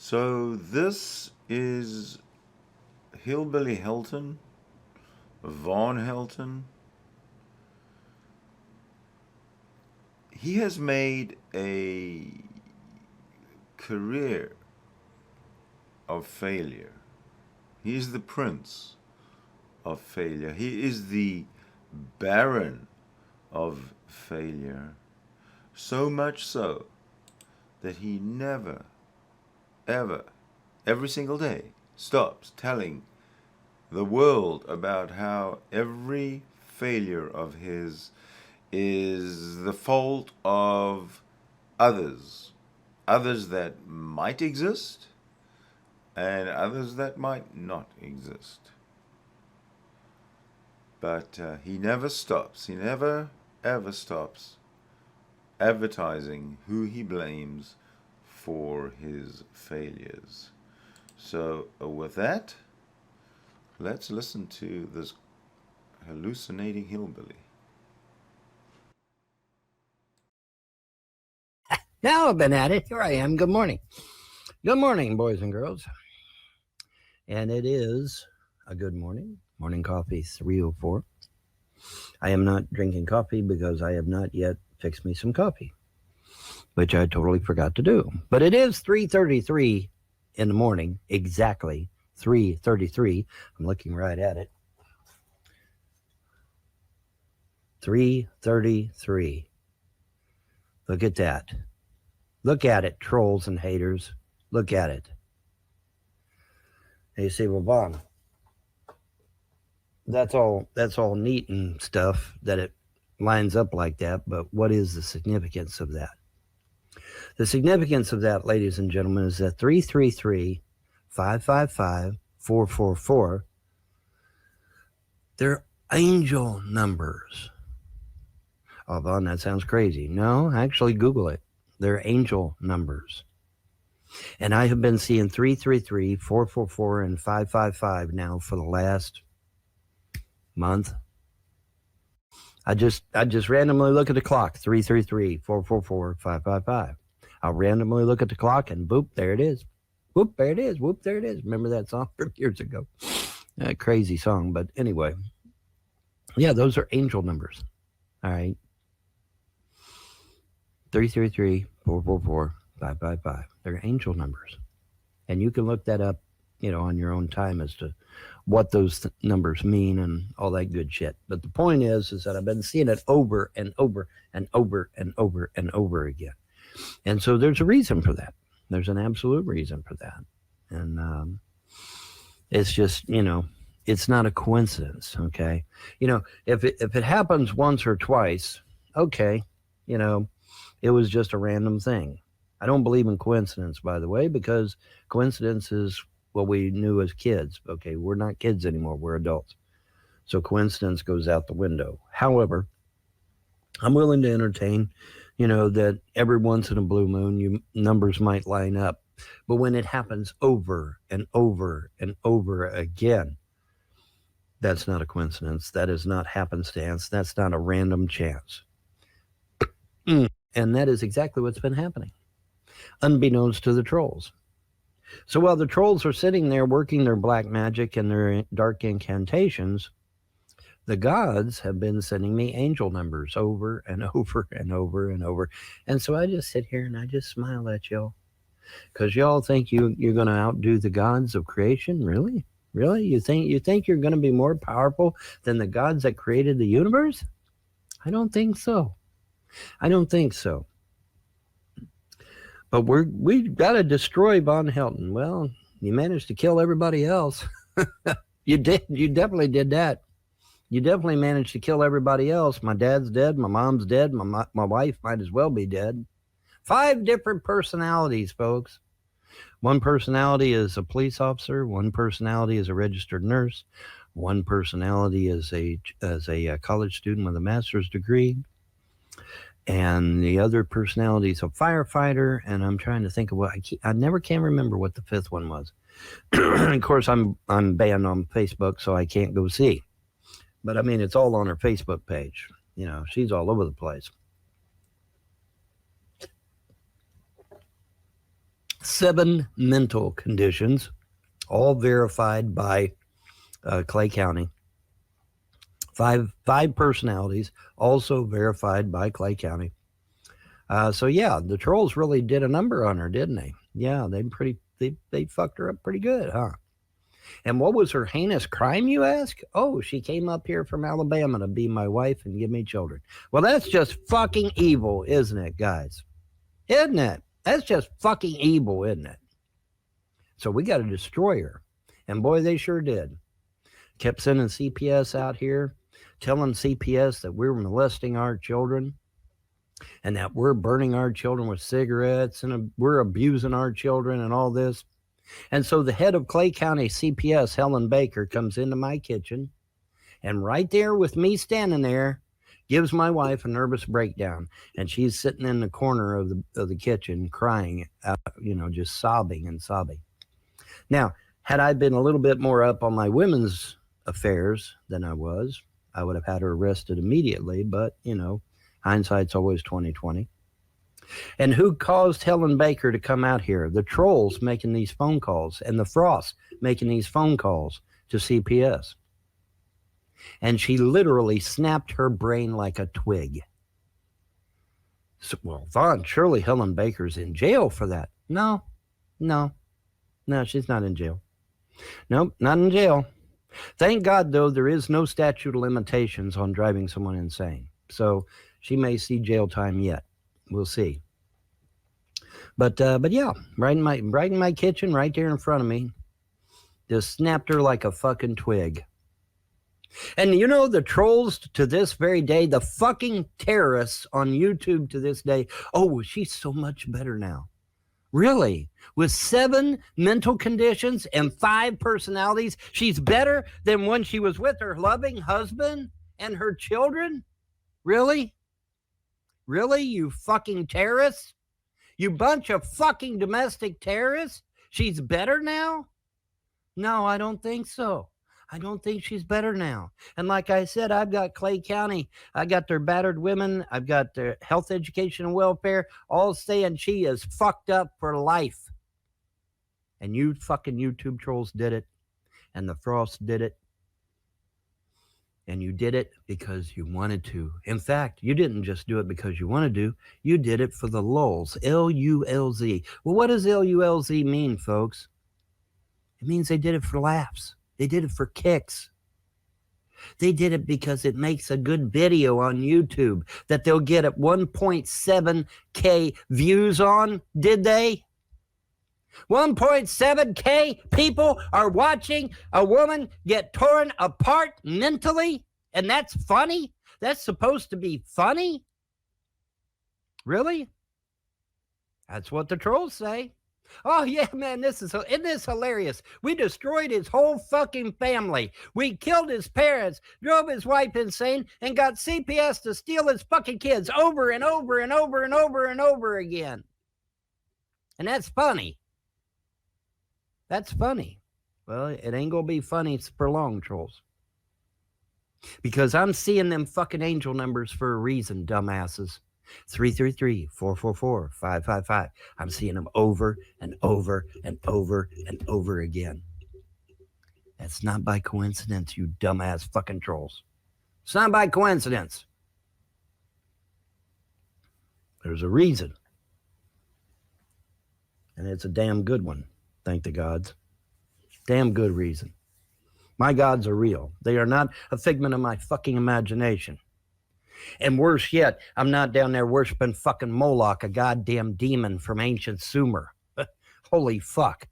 So this is Hillbilly Helton, Von Helton. He has made a career of failure. He is the prince of failure. He is the baron of failure. So much so that he never, ever, every single day stops telling the world about how every failure of his is the fault of others. Others that might exist and others that might not exist. But he never stops. He never, ever stops advertising who he blames for his failures. So, with that, let's listen to this hallucinating hillbilly. Now I've been at it. Here I am. Good morning. Good morning, boys and girls. And it is a good morning. Morning coffee 3:04. I am not drinking coffee because I have not yet fixed me some coffee, which I totally forgot to do. But it is 3:33 in the morning, exactly 3:33. I'm looking right at it. 3:33. Look at that. Look at it, trolls and haters. Look at it. And you say, well, Vaughn, that's all neat and stuff that it lines up like that, but what is the significance of that? The significance of that, ladies and gentlemen, is that 333-555-444, they're angel numbers. Oh, Vaughn, that sounds crazy. No, actually Google it. They're angel numbers. And I have been seeing 333, 444, and 555 now for the last month. I just randomly look at the clock, 333, 444, 555. I'll randomly look at the clock and boop, there it is. Whoop, there it is. Whoop, there it is. Remember that song from years ago? A crazy song, but anyway. Yeah, those are angel numbers. All right. 333, 444, 555. They're angel numbers. And you can look that up, on your own time as to what those numbers mean and all that good shit. But the point is that I've been seeing it over and over and over and over and over again. And so there's a reason for that. There's an absolute reason for that. And it's just, it's not a coincidence, okay? If it happens once or twice, okay, it was just a random thing. I don't believe in coincidence, by the way, because coincidence is what we knew as kids. Okay, we're not kids anymore. We're adults. So coincidence goes out the window. However, I'm willing to entertain, that every once in a blue moon, numbers might line up. But when it happens over and over and over again, that's not a coincidence. That is not happenstance. That's not a random chance. And that is exactly what's been happening, unbeknownst to the trolls. So while the trolls are sitting there working their black magic and their dark incantations, the gods have been sending me angel numbers over and over and over and over. And so I just sit here and I just smile at y'all. Because y'all think you're going to outdo the gods of creation? Really? Really? You think you're going to be more powerful than the gods that created the universe? I don't think so. I don't think so. But we've got to destroy Von Helton. Well, you managed to kill everybody else. You did. You definitely did that. You definitely managed to kill everybody else. My dad's dead. My mom's dead. My wife might as well be dead. 5 different personalities, folks. One personality is a police officer. One personality is a registered nurse. One personality is a college student with a master's degree. And the other personality is a firefighter, and I'm trying to think of what I never can remember what the 5th one was. Of course, I'm banned on Facebook, so I can't go see. But I mean, it's all on her Facebook page. She's all over the place. 7 mental conditions, all verified by Clay County. Five personalities, also verified by Clay County. So yeah, the trolls really did a number on her, didn't they? Yeah, they fucked her up pretty good, huh? And what was her heinous crime, you ask? Oh, she came up here from Alabama to be my wife and give me children. Well, that's just fucking evil, isn't it, guys? Isn't it? That's just fucking evil, isn't it? So we got to destroy her. And boy, they sure did. Kept sending CPS out here, telling CPS that we're molesting our children and that we're burning our children with cigarettes and we're abusing our children and all this. And so the head of Clay County CPS, Helen Baker, comes into my kitchen and right there with me standing there, gives my wife a nervous breakdown. And she's sitting in the corner of the kitchen crying, just sobbing and sobbing. Now, had I been a little bit more up on my women's affairs than I was, I would have had her arrested immediately. But, hindsight's always 20/20. And who caused Helen Baker to come out here? The trolls making these phone calls and the Frosts making these phone calls to CPS. And she literally snapped her brain like a twig. So, well, Vaughn, surely Helen Baker's in jail for that. No, she's not in jail. Nope, not in jail. Thank God, though, there is no statute of limitations on driving someone insane. So she may see jail time yet. We'll see. But yeah, right in my kitchen, right there in front of me, just snapped her like a fucking twig. And the trolls to this very day, the fucking terrorists on YouTube to this day, oh, she's so much better now. Really? With 7 mental conditions and 5 personalities, she's better than when she was with her loving husband and her children? Really? Really, you fucking terrorists? You bunch of fucking domestic terrorists? She's better now? No, I don't think so. I don't think she's better now. And like I said, I've got Clay County. I got their battered women. I've got their health, education, and welfare, all saying she is fucked up for life. And you fucking YouTube trolls did it. And the Frosts did it. And you did it because you wanted to. In fact, you didn't just do it because you wanted to. You did it for the lulz. L-U-L-Z. Well, what does L-U-L-Z mean, folks? It means they did it for laughs. They did it for kicks. They did it because it makes a good video on YouTube that they'll get at 1.7K views on. Did they? 1.7K people are watching a woman get torn apart mentally, and that's funny? That's supposed to be funny? Really? That's what the trolls say. Oh, yeah, man, isn't this hilarious? We destroyed his whole fucking family. We killed his parents, drove his wife insane, and got CPS to steal his fucking kids over and over and over and over and over again. And that's funny. That's funny. Well, it ain't gonna be funny for long, trolls. Because I'm seeing them fucking angel numbers for a reason, dumbasses. 333-444-555. I'm seeing them over and over and over and over again. That's not by coincidence, you dumbass fucking trolls. It's not by coincidence. There's a reason. And it's a damn good one. Thank the gods. Damn good reason. My gods are real. They are not a figment of my fucking imagination. And worse yet, I'm not down there worshiping fucking Moloch, a goddamn demon from ancient Sumer. Holy fuck.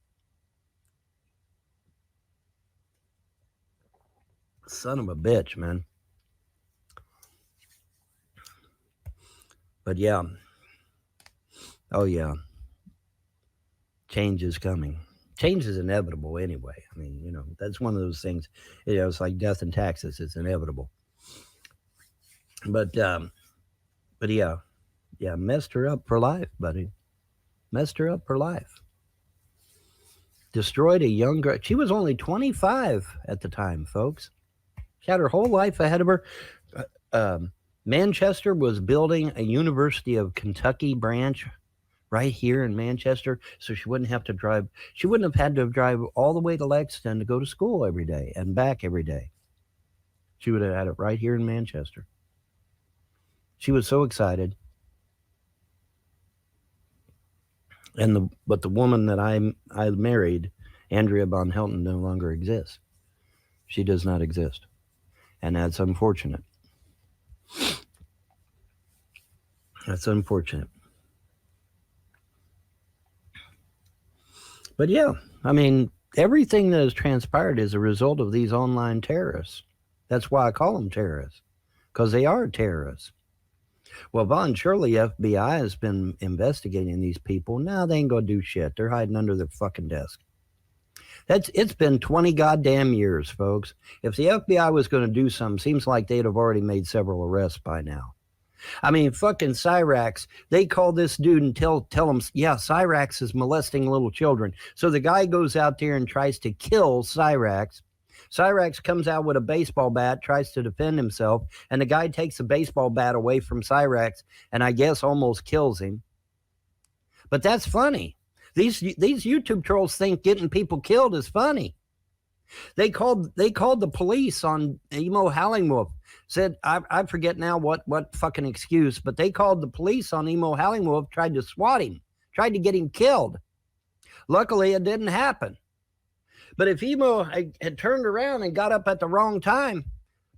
Son of a bitch, man. But yeah. Oh yeah. Change is coming. Change is inevitable anyway. I mean, that's one of those things. It's like death and taxes. It's inevitable. But yeah, messed her up for life, buddy. Messed her up for life. Destroyed a young girl. She was only 25 at the time, folks. She had her whole life ahead of her. Manchester was building a University of Kentucky branch right here in Manchester, so she wouldn't have to drive. She wouldn't have had to drive all the way to Lexington to go to school every day and back every day. She would have had it right here in Manchester. She was so excited. But the woman that I married, Andrea von Helton, no longer exists. She does not exist, and that's unfortunate. That's unfortunate. But yeah, I mean, everything that has transpired is a result of these online terrorists. That's why I call them terrorists, because they are terrorists. Well, Von, surely FBI has been investigating these people. Now they ain't gonna do shit. They're hiding under their fucking desk. It's been 20 goddamn years, folks. If the FBI was going to do something, seems like they'd have already made several arrests by now. I mean, fucking Cyrax, they call this dude and tell him, yeah, Cyrax is molesting little children. So the guy goes out there and tries to kill Cyrax. Cyrax comes out with a baseball bat, tries to defend himself, and the guy takes a baseball bat away from Cyrax and I guess almost kills him. But that's funny. These YouTube trolls think getting people killed is funny. They called the police on Emo Hallingwolf. Said, I forget now what fucking excuse, but they called the police on Emo Hallingwolf, tried to SWAT him, tried to get him killed. Luckily, it didn't happen. But if Emo had turned around and got up at the wrong time,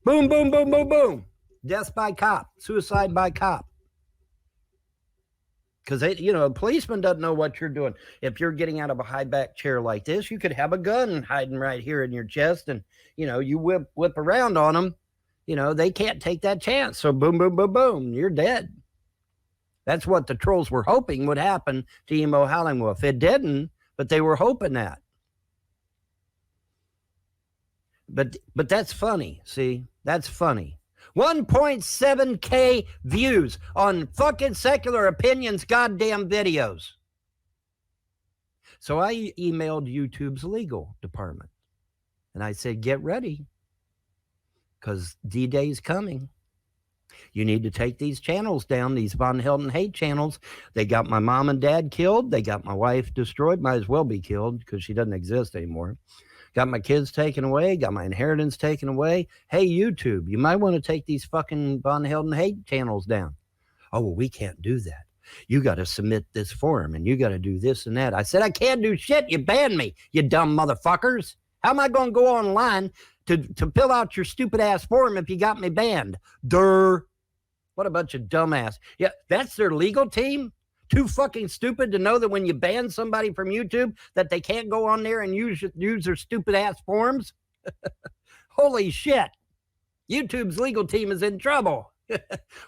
boom, boom, boom, boom, boom, death by cop, suicide by cop. Because a policeman doesn't know what you're doing. If you're getting out of a high back chair like this, you could have a gun hiding right here in your chest, and you whip around on them. They can't take that chance. So boom, boom, boom, boom, you're dead. That's what the trolls were hoping would happen to Emo Hallingwolf. It didn't, but they were hoping that. But that's funny. See, that's funny. 1.7K views on fucking Secular Opinions goddamn videos. So I emailed YouTube's legal department and I said, get ready, because D-Day's coming. You need to take these channels down, these Von Helton hate channels. They got my mom and dad killed. They got my wife destroyed. Might as well be killed because she doesn't exist anymore. Got my kids taken away, got my inheritance taken away. Hey, YouTube, you might want to take these fucking Von Helton hate channels down. Oh, well, we can't do that. You got to submit this form, and you got to do this and that. I said, I can't do shit. You banned me, you dumb motherfuckers. How am I going to go online to fill out your stupid-ass form if you got me banned? What a bunch of dumbass. Yeah, that's their legal team? Too fucking stupid to know that when you ban somebody from YouTube that they can't go on there and use their stupid ass forms? Holy shit. YouTube's legal team is in trouble.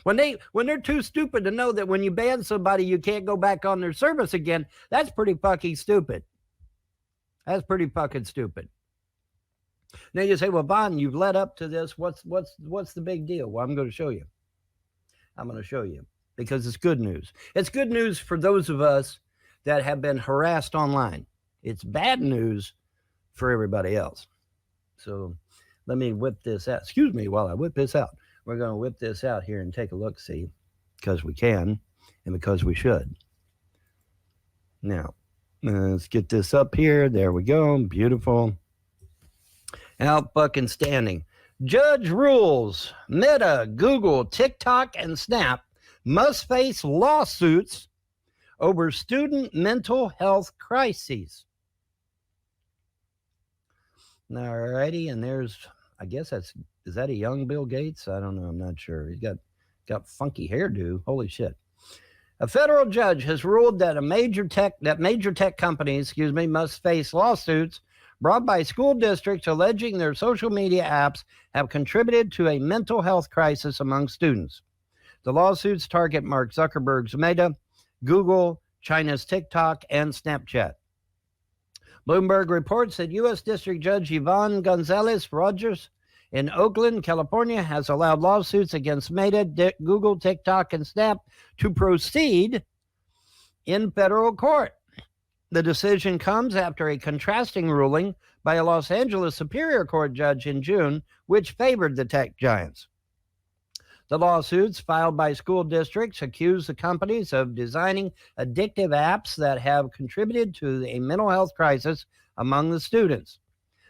When they're too stupid to know that when you ban somebody you can't go back on their service again, that's pretty fucking stupid. That's pretty fucking stupid. Now you say, well, Von, you've led up to this. What's the big deal? Well, I'm going to show you. Because it's good news. It's good news for those of us that have been harassed online. It's bad news for everybody else. So let me whip this out. Excuse me while I whip this out. We're going to whip this out here and take a look, see, because we can and because we should. Now, let's get this up here. There we go. Beautiful. Out fucking standing. Judge rules Meta, Google, TikTok, and Snap must face lawsuits over student mental health crises. All righty, and there's, I guess is that a young Bill Gates? I don't know, I'm not sure. He's got funky hairdo. Holy shit. A federal judge has ruled that major tech companies, must face lawsuits brought by school districts alleging their social media apps have contributed to a mental health crisis among students. The lawsuits target Mark Zuckerberg's Meta, Google, China's TikTok, and Snapchat. Bloomberg reports that U.S. District Judge Yvonne Gonzalez Rogers in Oakland, California, has allowed lawsuits against Meta, Google, TikTok, and Snap to proceed in federal court. The decision comes after a contrasting ruling by a Los Angeles Superior Court judge in June, which favored the tech giants. The lawsuits filed by school districts accuse the companies of designing addictive apps that have contributed to a mental health crisis among the students.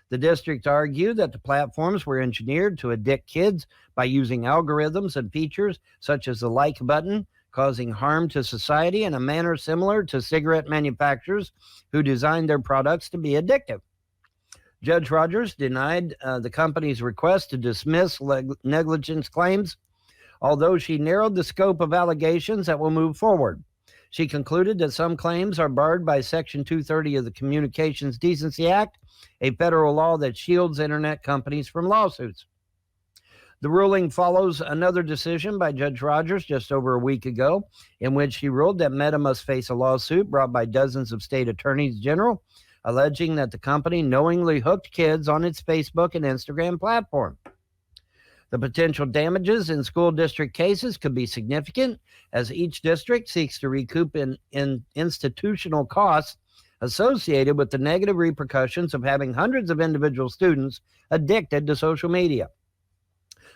The districts argue that the platforms were engineered to addict kids by using algorithms and features such as the like button, causing harm to society in a manner similar to cigarette manufacturers who designed their products to be addictive. Judge Rogers denied the company's request to dismiss negligence claims, although she narrowed the scope of allegations that will move forward. She concluded that some claims are barred by Section 230 of the Communications Decency Act, a federal law that shields internet companies from lawsuits. The ruling follows another decision by Judge Rogers just over a week ago, in which she ruled that Meta must face a lawsuit brought by dozens of state attorneys general, alleging that the company knowingly hooked kids on its Facebook and Instagram platform. The potential damages in school district cases could be significant, as each district seeks to recoup in institutional costs associated with the negative repercussions of having hundreds of individual students addicted to social media.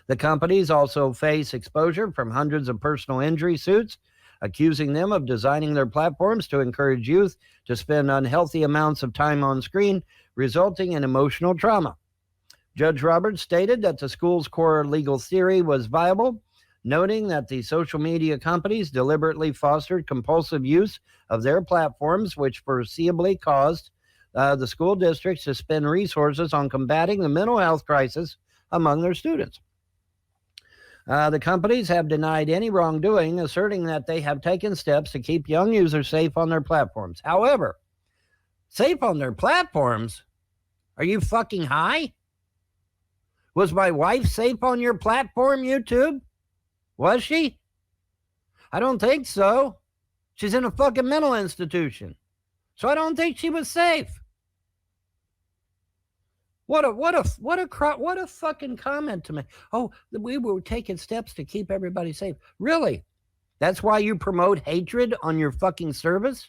The companies also face exposure from hundreds of personal injury suits, accusing them of designing their platforms to encourage youth to spend unhealthy amounts of time on screen, resulting in emotional trauma. Judge Roberts stated that the school's core legal theory was viable, noting that the social media companies deliberately fostered compulsive use of their platforms, which foreseeably caused the school districts to spend resources on combating the mental health crisis among their students. The companies have denied any wrongdoing, asserting that they have taken steps to keep young users safe on their platforms. However, safe on their platforms? Are you fucking high? Was my wife safe on your platform, YouTube? Was she? I don't think so. She's in a fucking mental institution. So I don't think she was safe. What a fucking comment to me. Oh, we were taking steps to keep everybody safe. Really? That's why you promote hatred on your fucking service?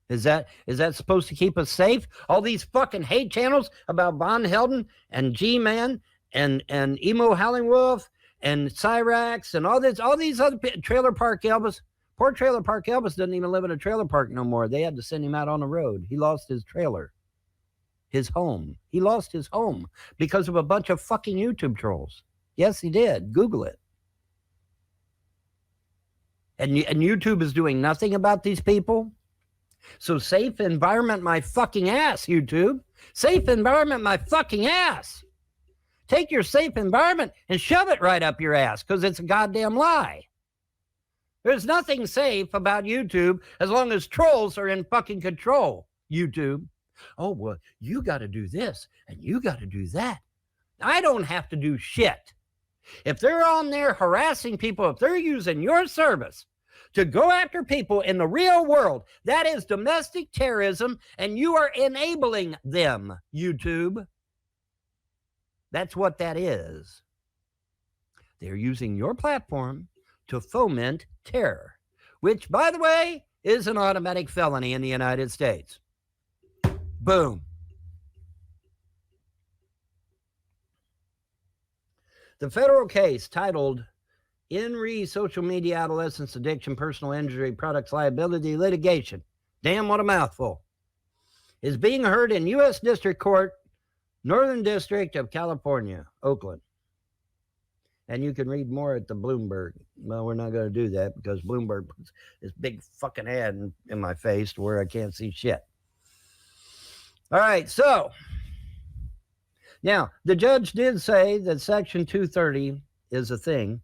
Is that supposed to keep us safe? All these fucking hate channels about Von Helton and G-Man and Emo Howling Wolf and Cyrax and all these other Trailer Park Elvis. Poor Trailer Park Elvis doesn't even live in a trailer park no more. They had to send him out on the road. He lost his trailer. His home. He lost his home because of a bunch of fucking YouTube trolls. Yes, he did. Google it. And YouTube is doing nothing about these people. So safe environment my fucking ass, YouTube. Safe environment my fucking ass. Take your safe environment and shove it right up your ass because it's a goddamn lie. There's nothing safe about YouTube as long as trolls are in fucking control, YouTube. Oh, well, you got to do this and you got to do that. I don't have to do shit. If they're on there harassing people, if they're using your service to go after people in the real world, that is domestic terrorism, and you are enabling them, YouTube. That's what that is. They're using your platform to foment terror, which, by the way, is an automatic felony in the United States. Boom. The federal case titled In Re Social Media Adolescence Addiction Personal Injury Products Liability Litigation, damn what a mouthful, is being heard in U.S. District Court, Northern District of California, Oakland. And you can read more at the Bloomberg. Well, we're not going to do that because Bloomberg puts this big fucking ad in my face to where I can't see shit. All right, so now the judge did say that Section 230 is a thing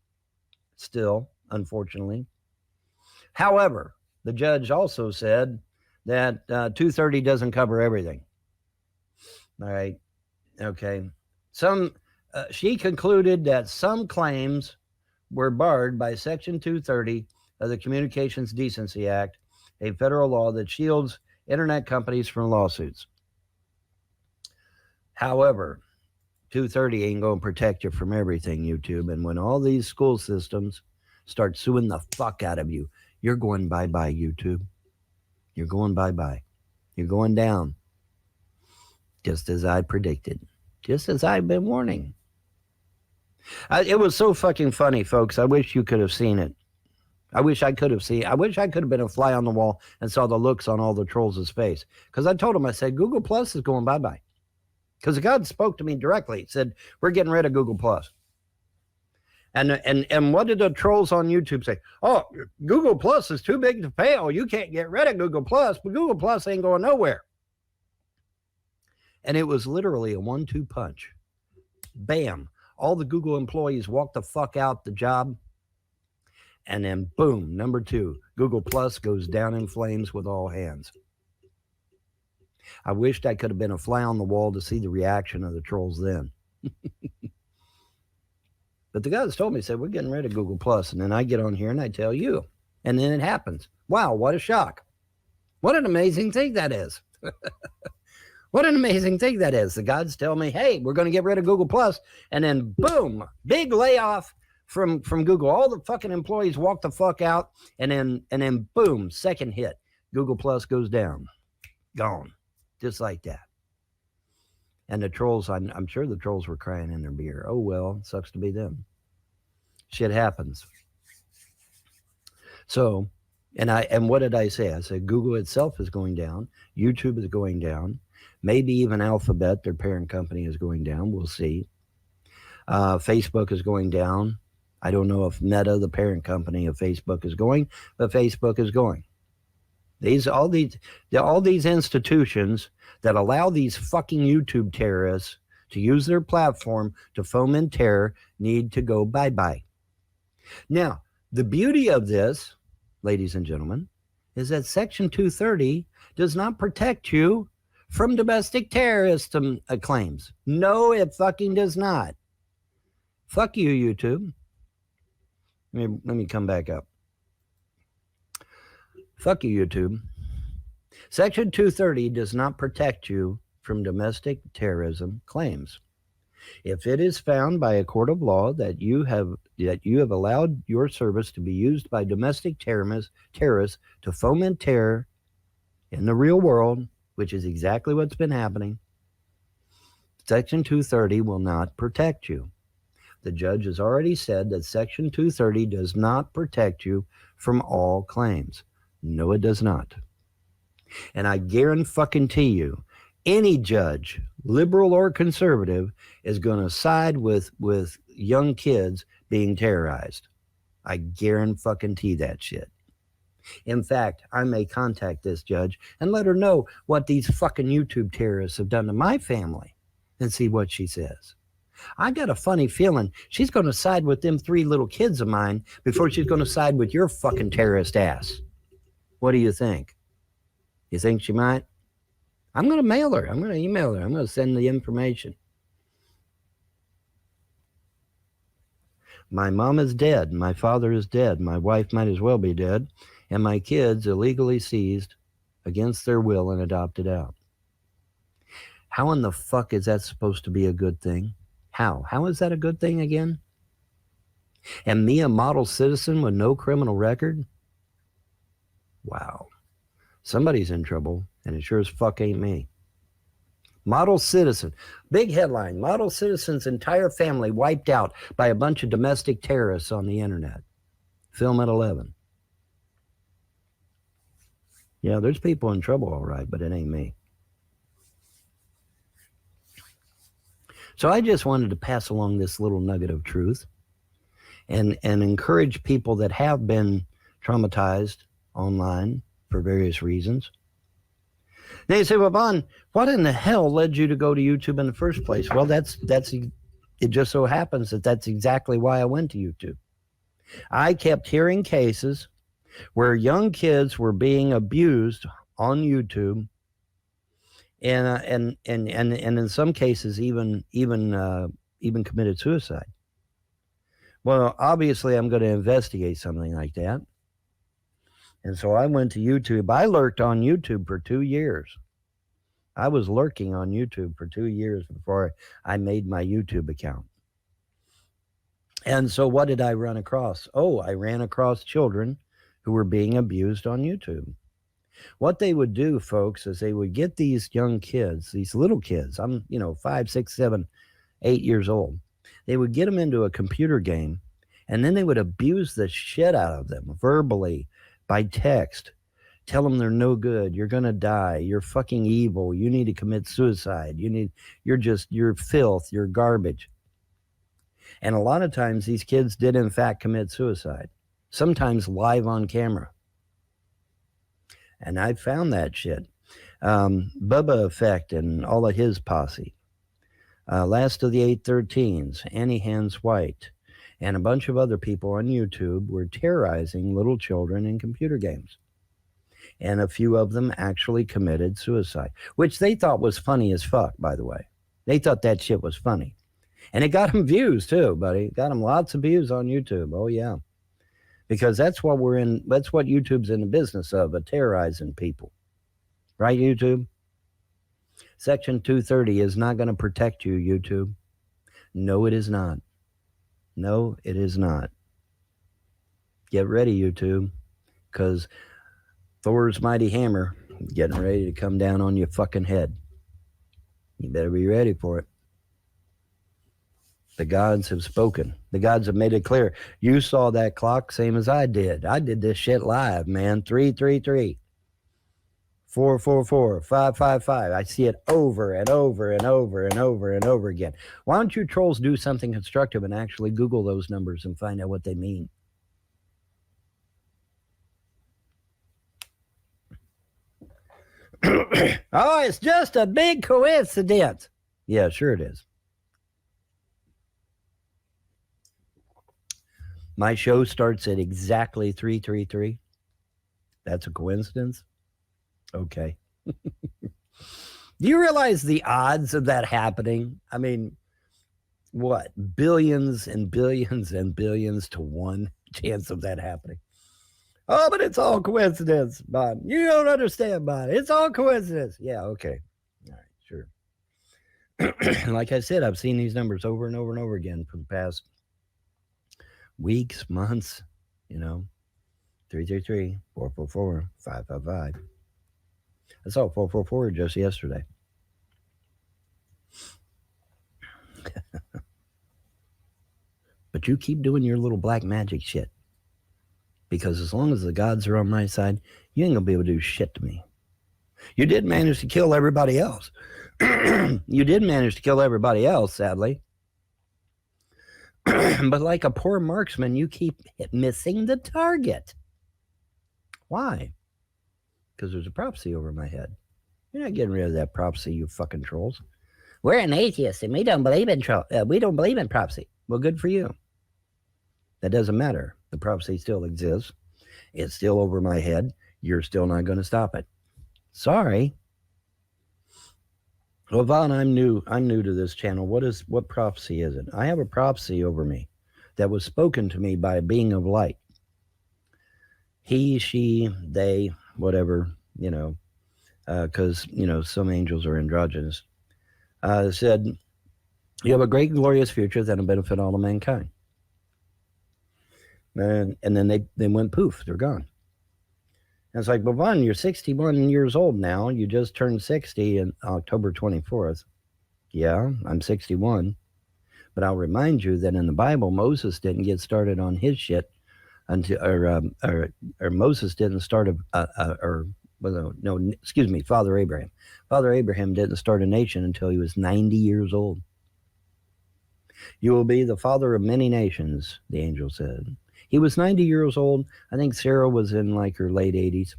still, unfortunately. However, the judge also said that 230 doesn't cover everything. All right, okay. She concluded that some claims were barred by Section 230 of the Communications Decency Act, a federal law that shields internet companies from lawsuits. However, 230 ain't going to protect you from everything, YouTube. And when all these school systems start suing the fuck out of you, you're going bye-bye, YouTube. You're going bye-bye. You're going down. Just as I predicted. Just as I've been warning. It was so fucking funny, folks. I wish you could have seen it. I wish I could have been a fly on the wall and saw the looks on all the trolls' face. Because I told them, I said, Google Plus is going bye-bye. Because God spoke to me directly. He said, we're getting rid of Google Plus. And what did the trolls on YouTube say? Oh, Google Plus is too big to fail. You can't get rid of Google Plus, but Google Plus ain't going nowhere. And it was literally a 1-2 punch. Bam. All the Google employees walked the fuck out the job. And then boom, number 2, Google Plus goes down in flames with all hands. I wished I could have been a fly on the wall to see the reaction of the trolls then. But the guys told me, said, we're getting rid of Google Plus. And then I get on here and I tell you. And then it happens. Wow, what a shock. What an amazing thing that is. What an amazing thing that is. The gods tell me, hey, we're going to get rid of Google Plus. And then boom, big layoff from Google. All the fucking employees walk the fuck out. And then boom, second hit. Google Plus goes down. Gone. Just like that. And the trolls, I'm sure the trolls were crying in their beer. Oh, well, sucks to be them. Shit happens. So, and what did I say? I said Google itself is going down. YouTube is going down. Maybe even Alphabet, their parent company, is going down. We'll see. Facebook is going down. I don't know if Meta, the parent company of Facebook, is going, but Facebook is going. All these institutions that allow these fucking YouTube terrorists to use their platform to foment terror need to go bye-bye. Now, the beauty of this, ladies and gentlemen, is that Section 230 does not protect you from domestic terrorist claims. No, it fucking does not. Fuck you, YouTube. Let me come back up. Fuck you, YouTube. Section 230 does not protect you from domestic terrorism claims. If it is found by a court of law that you have allowed your service to be used by domestic terrorists to foment terror in the real world, which is exactly what's been happening, Section 230 will not protect you. The judge has already said that Section 230 does not protect you from all claims. No, it does not. And I guarantee you, any judge, liberal or conservative, is going to side with young kids being terrorized. I guarantee that shit. In fact, I may contact this judge and let her know what these fucking YouTube terrorists have done to my family and see what she says. I got a funny feeling she's going to side with them 3 little kids of mine before she's going to side with your fucking terrorist ass. What do you think? You think she might? I'm going to mail her. I'm going to email her. I'm going to send the information. My mom is dead. My father is dead. My wife might as well be dead. And my kids illegally seized against their will and adopted out. How in the fuck is that supposed to be a good thing? How? How is that a good thing again? And me, a model citizen with no criminal record? Wow. Somebody's in trouble, and it sure as fuck ain't me. Model citizen. Big headline. Model citizen's entire family wiped out by a bunch of domestic terrorists on the internet. Film at 11. Yeah, there's people in trouble, all right, but it ain't me. So I just wanted to pass along this little nugget of truth and encourage people that have been traumatized online for various reasons. They say, well, Bon, what in the hell led you to go to YouTube in the first place? Well, it just so happens that that's exactly why I went to YouTube. I kept hearing cases where young kids were being abused on YouTube, and in some cases even committed suicide. Well, obviously, I'm going to investigate something like that. And so I went to YouTube. I lurked on YouTube for 2 years. I was lurking on YouTube for 2 years before I made my YouTube account. And so what did I run across? Oh, I ran across children who were being abused on YouTube. What they would do, folks, is they would get these young kids, these little kids. I'm, 5, 6, 7, 8 years old. They would get them into a computer game, and then they would abuse the shit out of them verbally, by text. Tell them they're no good. You're going to die. You're fucking evil. You need to commit suicide. You're filth. You're garbage. And a lot of times these kids did in fact commit suicide, sometimes live on camera. And I found that shit. Bubba Effect and all of his posse. Last of the 813s, Annie Hands White, and a bunch of other people on YouTube were terrorizing little children in computer games. And a few of them actually committed suicide, which they thought was funny as fuck, by the way. They thought that shit was funny. And it got them views too, buddy. It got them lots of views on YouTube. Oh, yeah. Because that's what YouTube's in the business of terrorizing people. Right, YouTube? Section 230 is not going to protect you, YouTube. No, it is not. No, it is not. Get ready, YouTube, because Thor's mighty hammer getting ready to come down on your fucking head. You better be ready for it. The gods have spoken. The gods have made it clear. You saw that clock same as I did. I did this shit live, man. 333. 444, 555. I see it over and over and over and over and over again. Why don't you trolls do something constructive and actually Google those numbers and find out what they mean? Oh, it's just a big coincidence. Yeah, sure it is. My show starts at exactly 333. That's a coincidence? Okay. Do you realize the odds of that happening? I mean, what? Billions and billions and billions to one chance of that happening. Oh, but it's all coincidence, Bob. You don't understand, Bob. It's all coincidence. Yeah, okay. All right, sure. Like I said, I've seen these numbers over and over and over again for the past weeks, months, 333, 444, 555. I saw 444 just yesterday. But you keep doing your little black magic shit. Because as long as the gods are on my side, you ain't going to be able to do shit to me. You did manage to kill everybody else. You did manage to kill everybody else, sadly. But like a poor marksman, you keep missing the target. Why? Because there's a prophecy over my head. You're not getting rid of that prophecy, you fucking trolls. We're an atheist and we don't believe in prophecy. Well, good for you. That doesn't matter. The prophecy still exists. It's still over my head. You're still not going to stop it. Sorry. Well, Vaughn, I'm new to this channel. What prophecy is it? I have a prophecy over me that was spoken to me by a being of light. He, she, they, whatever, because, some angels are androgynous, said, you have a great, glorious future that'll benefit all of mankind. And then they went poof, they're gone. And it's like, well, Vaughn, you're 61 years old now. You just turned 60 on October 24th. Yeah, I'm 61. But I'll remind you that in the Bible, Moses didn't get started on his shit until, or Moses didn't start Father Abraham. Father Abraham didn't start a nation until he was 90 years old. You will be the father of many nations, the angel said. He was 90 years old. I think Sarah was in like her late 80s.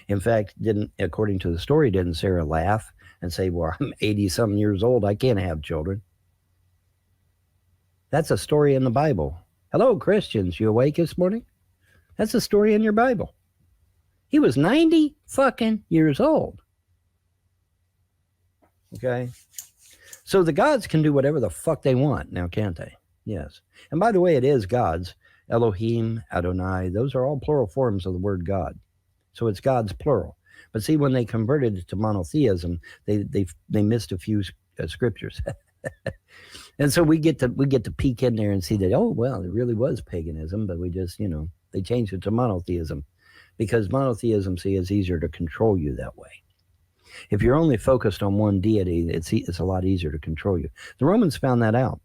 In fact, according to the story, didn't Sarah laugh and say, well, I'm 80-something years old. I can't have children. That's a story in the Bible. Hello, Christians. You awake this morning? That's a story in your Bible. He was 90 fucking years old. Okay? So the gods can do whatever the fuck they want now, can't they? Yes. And by the way, it is gods. Elohim, Adonai, those are all plural forms of the word God. So it's gods plural. But see, when they converted it to monotheism, they missed a few scriptures. And so we get to peek in there and see that, oh, well, it really was paganism, but we just, they changed it to monotheism. Because monotheism, see, is easier to control you that way. If you're only focused on one deity, it's a lot easier to control you. The Romans found that out.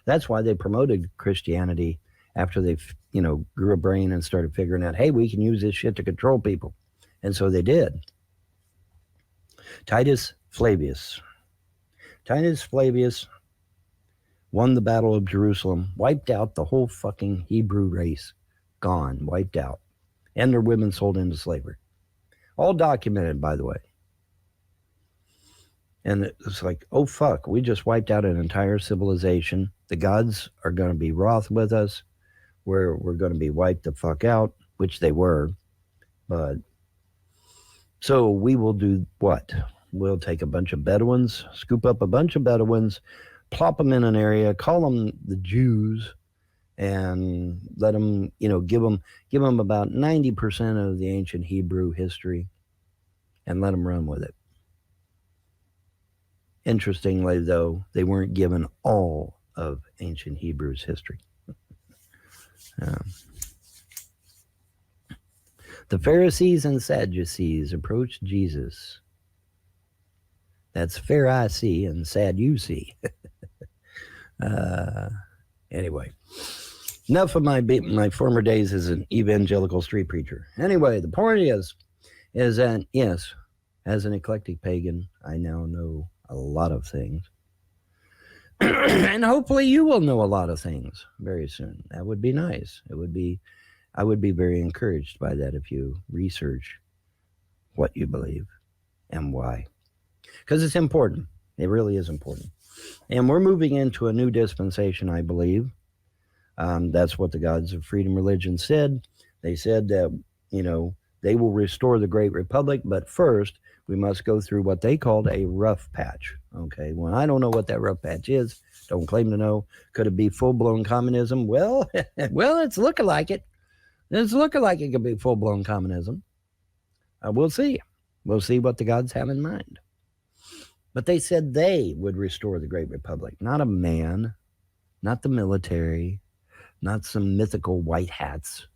That's why they promoted Christianity after they, grew a brain and started figuring out, hey, we can use this shit to control people. And so they did. Titus Flavius won the Battle of Jerusalem, wiped out the whole fucking Hebrew race. Gone, wiped out. And their women sold into slavery. All documented, by the way. And it's like, oh fuck, we just wiped out an entire civilization. The gods are going to be wroth with us. We're going to be wiped the fuck out, which they were. But so we will do what? We'll take a bunch of Bedouins, scoop up a bunch of Bedouins, plop them in an area, call them the Jews, and let them, give them about 90% of the ancient Hebrew history and let them run with it. Interestingly, though, they weren't given all of ancient Hebrew's history. The Pharisees and Sadducees approached Jesus. That's fair I see and sad you see. Anyway, enough of my former days as an evangelical street preacher. Anyway, the point is that, yes, as an eclectic pagan, I now know a lot of things. And hopefully you will know a lot of things very soon. That would be nice. I would be very encouraged by that if you research what you believe and why. Because it's important. It really is important. And we're moving into a new dispensation, I believe. That's what the gods of freedom religion said. They said that, they will restore the Great Republic, but first we must go through what they called a rough patch. Okay, well, I don't know what that rough patch is. Don't claim to know. Could it be full-blown communism? Well, it's looking like it. It's looking like it could be full-blown communism. We'll see. We'll see what the gods have in mind. But they said they would restore the Great Republic, not a man, not the military, not some mythical white hats.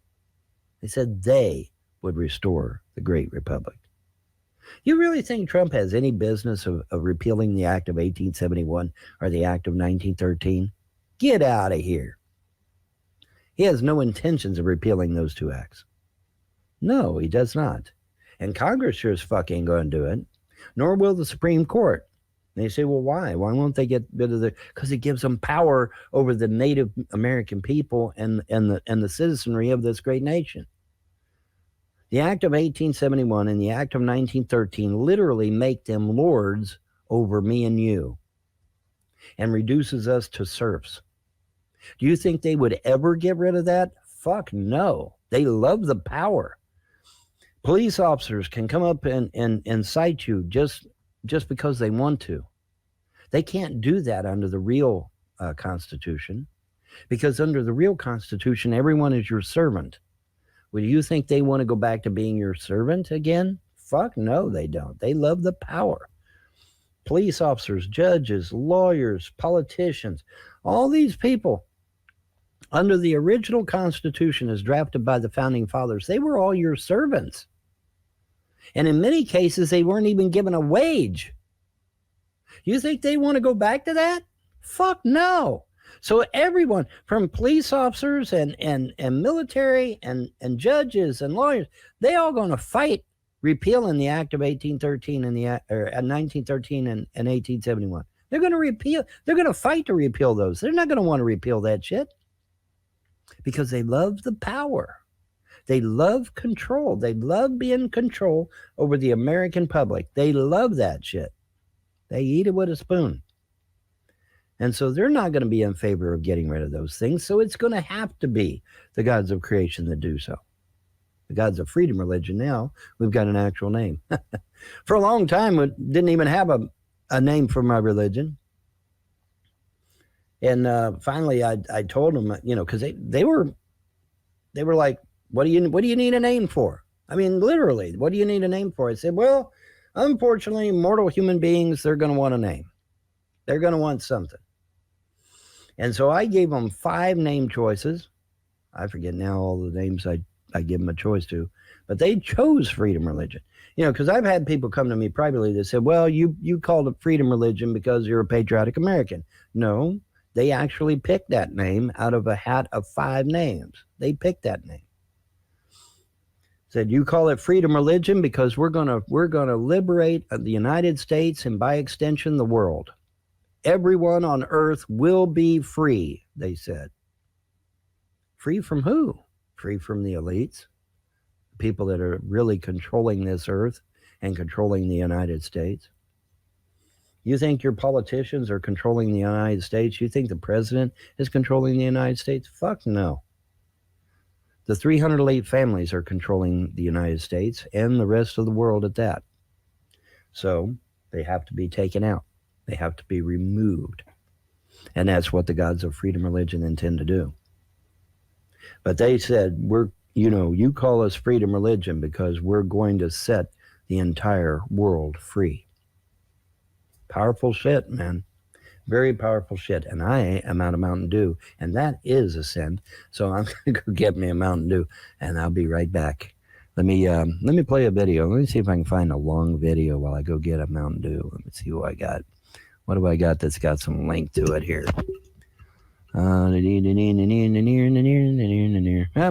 They said they would restore the Great Republic. You really think Trump has any business of repealing the Act of 1871 or the Act of 1913? Get out of here. He has no intentions of repealing those two acts. No, he does not. And Congress sure as fuck ain't going to do it. Nor will the Supreme Court. And they say, well, why? Why won't they get rid of because it gives them power over the Native American people and the citizenry of this great nation. The Act of 1871 and the Act of 1913 literally make them lords over me and you and reduces us to serfs. Do you think they would ever get rid of that? Fuck no. They love the power. Police officers can come up and cite you just because they want to. They can't do that under the real Constitution, because under the real Constitution, everyone is your servant. Would you think they want to go back to being your servant again? Fuck no, they don't. They love the power. Police officers, judges, lawyers, politicians, all these people under the original Constitution as drafted by the Founding Fathers, they were all your servants. And in many cases, they weren't even given a wage. You think they want to go back to that? Fuck no. So everyone, from police officers and military and judges and lawyers, they all going to fight repealing the Act of 1813 and 1913 and 1871. They're going to repeal. They're going to fight to repeal those. They're not going to want to repeal that shit because they love the power. They love control. They love being in control over the American public. They love that shit. They eat it with a spoon. And so they're not going to be in favor of getting rid of those things. So it's going to have to be the gods of creation that do so. The gods of freedom religion now, we've got an actual name. For a long time, we didn't even have a name for my religion. And finally, I told them, because they were like, what do you need a name for? I mean, literally, what do you need a name for? I said, well, unfortunately, mortal human beings, they're going to want a name. They're going to want something. And so I gave them 5 name choices. I forget now all the names I give them a choice to, but they chose freedom religion. Because I've had people come to me privately that said, well, you called it freedom religion because you're a patriotic American. No, They actually picked that name out of a hat of 5 names. They picked that name. Said, you call it freedom religion because we're gonna liberate the United States and by extension the world. Everyone on earth will be free, they said. Free from who? Free from the elites, people that are really controlling this earth and controlling the United States. You think your politicians are controlling the United States? You think the president is controlling the United States? Fuck no. The 300 elite families are controlling the United States and the rest of the world at that. So they have to be taken out. They have to be removed. And that's what the gods of freedom religion intend to do. But they said, you call us freedom religion because we're going to set the entire world free. Powerful shit, man. Very powerful shit. And I am out of Mountain Dew, and that is a sin. So I'm going to go get me a Mountain Dew, and I'll be right back. Let me play a video. Let me see if I can find a long video while I go get a Mountain Dew. Let me see what I got. What do I got that's got some length to it here? Am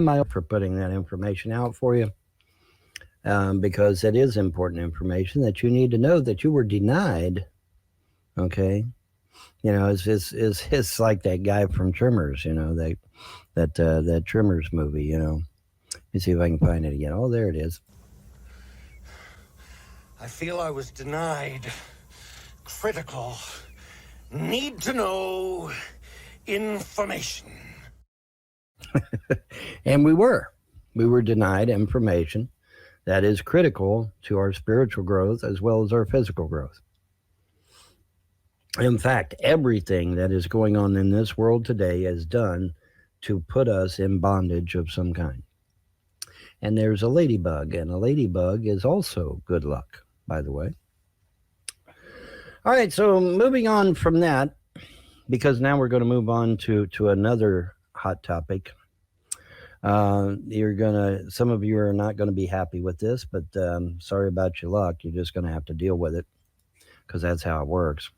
I up for putting that information out for you? Because it is important information that you need to know that you were denied. Okay. It's like that guy from Trimmers, that Trimmers movie, Let me see if I can find it again. Oh, there it is. I feel I was denied critical, need to know information. And we were denied information that is critical to our spiritual growth as well as our physical growth. In fact, everything that is going on in this world today is done to put us in bondage of some kind. And there's a ladybug, and a ladybug is also good luck, by the way. All right, so moving on from that, because now we're going to move on to another hot topic. Some of you are not going to be happy with this, but sorry about your luck. You're just going to have to deal with it because that's how it works.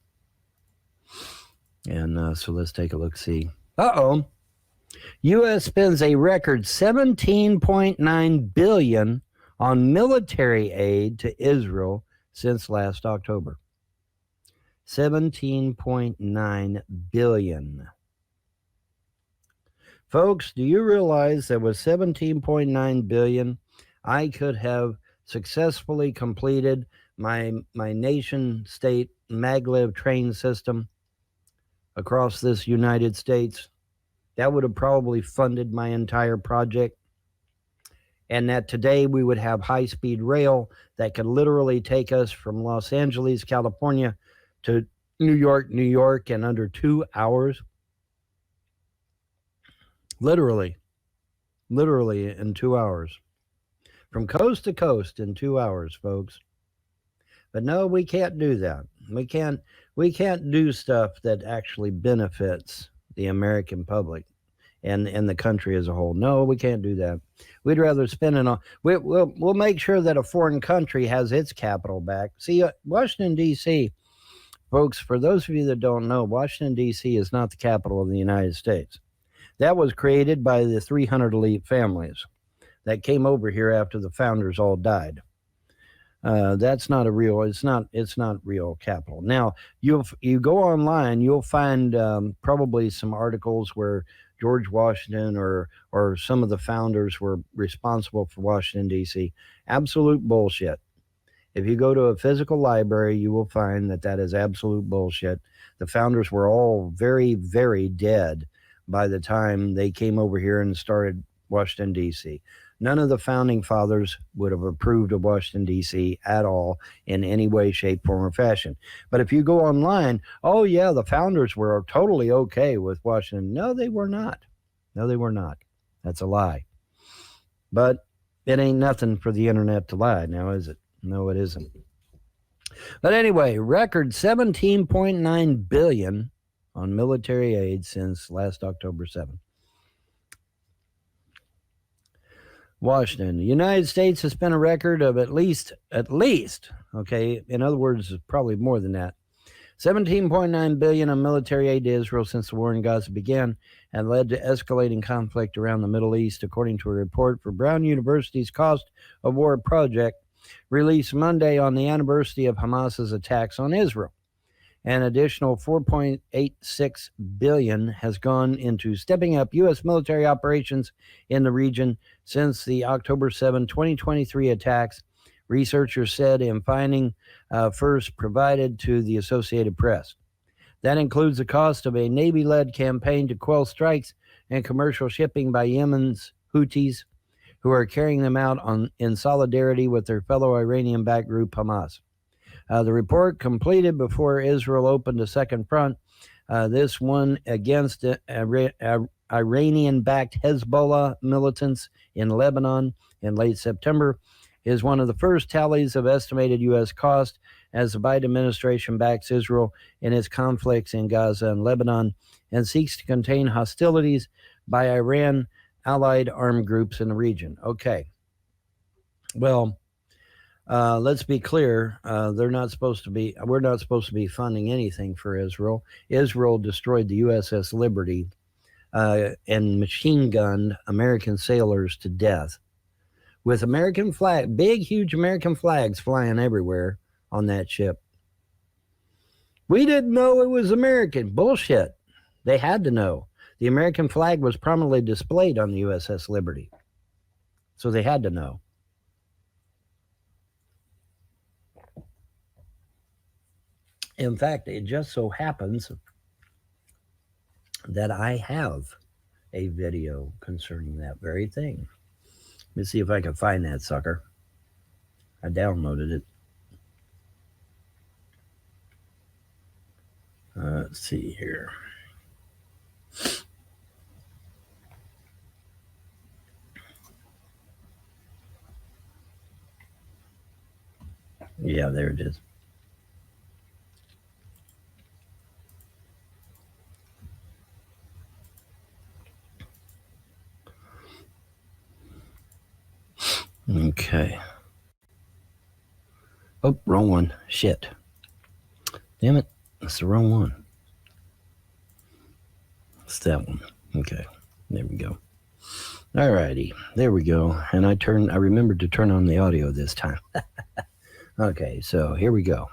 And so let's take a look, see. U.S. spends a record $17.9 billion on military aid to Israel since last October. $17.9 billion. Folks, do you realize that with $17.9 billion, I could have successfully completed my nation-state maglev train system across this United States? That would have probably funded my entire project. And that today we would have high-speed rail that could literally take us from Los Angeles, California to New York in under 2 hours. Literally in 2 hours. From coast to coast in 2 hours, folks. But no, we can't do that. We can't do stuff that actually benefits the American public and the country as a whole. No, we can't do that. We'd rather spend it on. We'll make sure that a foreign country has its capital back. See, Washington D.C., folks. For those of you that don't know, Washington D.C. is not the capital of the United States. That was created by the 300 elite families that came over here after the founders all died. That's not it's not real capital. Now, you go online, you'll find probably some articles where George Washington or some of the founders were responsible for Washington, D.C. Absolute bullshit. If you go to a physical library, you will find that is absolute bullshit. The founders were all very, very dead by the time they came over here and started Washington, D.C. None of the founding fathers would have approved of Washington, D.C. at all in any way, shape, form, or fashion. But if you go online, oh, yeah, the founders were totally okay with Washington. No, they were not. No, they were not. That's a lie. But it ain't nothing for the internet to lie now, is it? No, it isn't. But anyway, record $17.9 billion on military aid since last October 7th. Washington. The United States has spent a record of at least, okay, in other words, probably more than that, $17.9 billion in military aid to Israel since the war in Gaza began and led to escalating conflict around the Middle East, according to a report for Brown University's Cost of War Project released Monday on the anniversary of Hamas's attacks on Israel. An additional $4.86 billion has gone into stepping up U.S. military operations in the region since the October 7, 2023 attacks, researchers said in finding first provided to the Associated Press. That includes the cost of a Navy-led campaign to quell strikes and commercial shipping by Yemen's Houthis, who are carrying them out in solidarity with their fellow Iranian-backed group Hamas. The report completed before Israel opened a second front, this one against Iranian-backed Hezbollah militants in Lebanon in late September, is one of the first tallies of estimated U.S. cost as the Biden administration backs Israel in its conflicts in Gaza and Lebanon and seeks to contain hostilities by Iran-allied armed groups in the region. Okay. Well, let's be clear. We're not supposed to be funding anything for Israel. Israel destroyed the USS Liberty and machine gunned American sailors to death with American flag, big, huge American flags flying everywhere on that ship. We didn't know it was American. Bullshit. They had to know. The American flag was prominently displayed on the USS Liberty. So they had to know. In fact, it just so happens that I have a video concerning that very thing. Let me see if I can find that sucker. I downloaded it. Let's see here. Yeah, there it is. Okay. Oh, wrong one. Shit. Damn it. That's the wrong one. It's that one. Okay. There we go. All righty. There we go. And I remembered to turn on the audio this time. Okay, so here we go.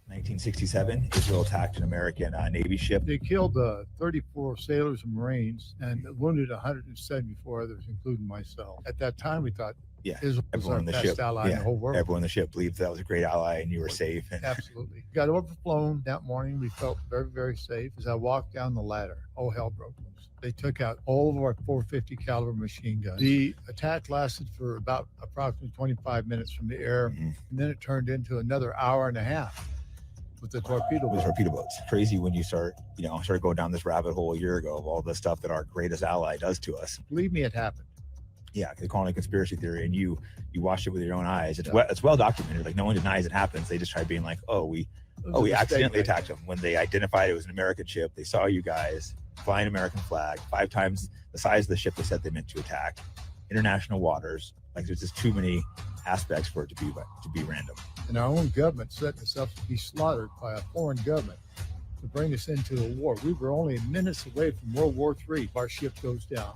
1967, Israel attacked an American Navy ship. They killed 34 sailors and Marines and wounded 174 others, including myself. At that time, we thought Israel was our best ally in the whole world. Everyone on the ship believed that was a great ally and you were safe. Absolutely. Got overflown that morning. We felt very, very safe. As I walked down the ladder, all hell broke loose. They took out all of our 450 caliber machine guns. The attack lasted for about approximately 25 minutes from the air, and then it turned into another hour and a half. With the torpedo boats. Crazy when you start going down this rabbit hole a year ago of all the stuff that our greatest ally does to us. Believe me, it happened. Yeah, they call it a conspiracy theory, and you watched it with your own eyes. It's well documented. Like, no one denies it happens. They just try being like, we accidentally attacked them. When they identified it was an American ship, they saw you guys flying American flag, 5 times the size of the ship they said they meant to attack, international waters. Like, there's just too many aspects for it to be random. And our own government set us up to be slaughtered by a foreign government to bring us into a war. We were only minutes away from World War III. Our ship goes down.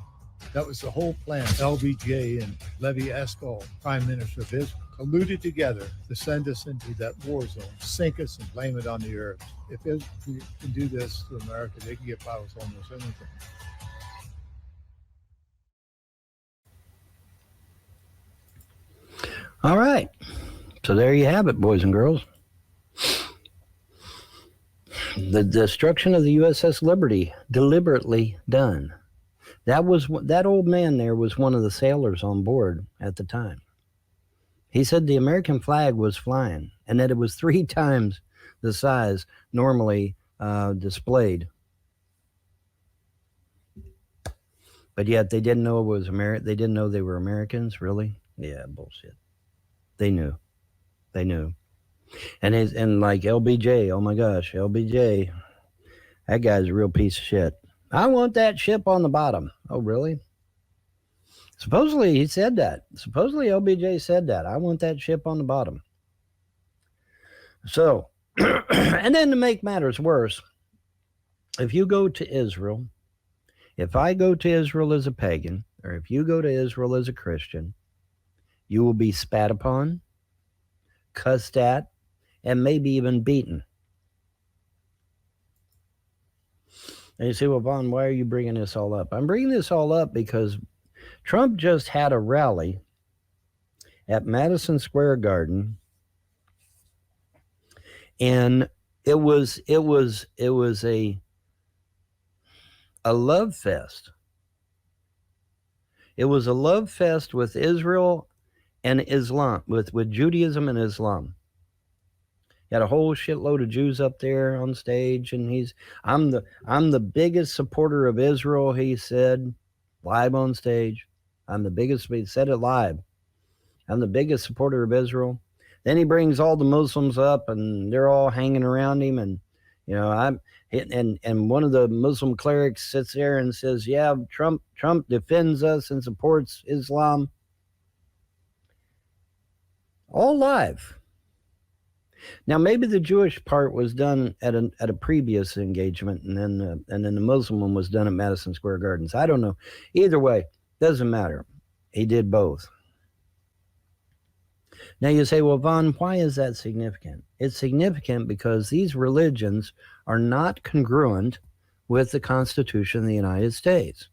That was the whole plan. LBJ and Levi Eskol, Prime Minister of Israel, colluded together to send us into that war zone, sink us and blame it on the Arabs. If Israel can do this to America, they can get by with almost anything. All right. So there you have it, boys and girls. The destruction of the USS Liberty, deliberately done. That old man there was one of the sailors on board at the time. He said the American flag was flying and that it was 3 times the size normally displayed. But yet they didn't know it was They didn't know they were Americans, really? Yeah, bullshit. They knew. They knew. And like LBJ, oh my gosh, LBJ, that guy's a real piece of shit. I want that ship on the bottom. Oh, really? Supposedly he said that. Supposedly LBJ said that. I want that ship on the bottom. So, and then to make matters worse, if you go to Israel, if I go to Israel as a pagan, or if you go to Israel as a Christian, you will be spat upon, cussed at, and maybe even beaten. And you say, well, Vaughn, why are you bringing this all up? I'm bringing this all up because Trump just had a rally at Madison Square Garden, and it was a love fest. It was a love fest with Israel and Islam, with Judaism and Islam. He had a whole shitload of Jews up there on stage, and I'm the biggest supporter of Israel, he said, live on stage. He said it live. I'm the biggest supporter of Israel. Then he brings all the Muslims up, and they're all hanging around him, and and one of the Muslim clerics sits there and says, yeah, Trump defends us and supports Islam. All live. Now, maybe the Jewish part was done at a previous engagement, and then the Muslim one was done at Madison Square Gardens. I don't know. Either way, doesn't matter. He did both. Now you say, well, Vaughn, why is that significant? It's significant because these religions are not congruent with the Constitution of the United States.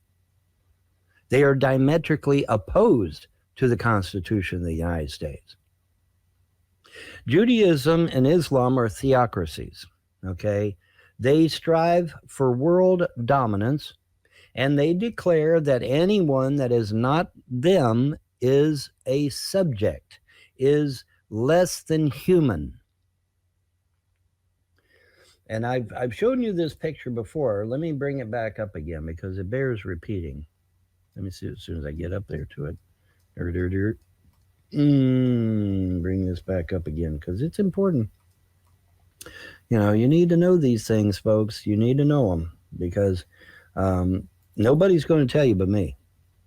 They are diametrically opposed to the Constitution of the United States. Judaism and Islam are theocracies, okay? They strive for world dominance, and they declare that anyone that is not them is a subject, is less than human. And I've shown you this picture before. Let me bring it back up again because it bears repeating. Let me see as soon as I get up there to it. Bring this back up again because it's important. You know, you need to know these things, folks. You need to know them because nobody's going to tell you but me.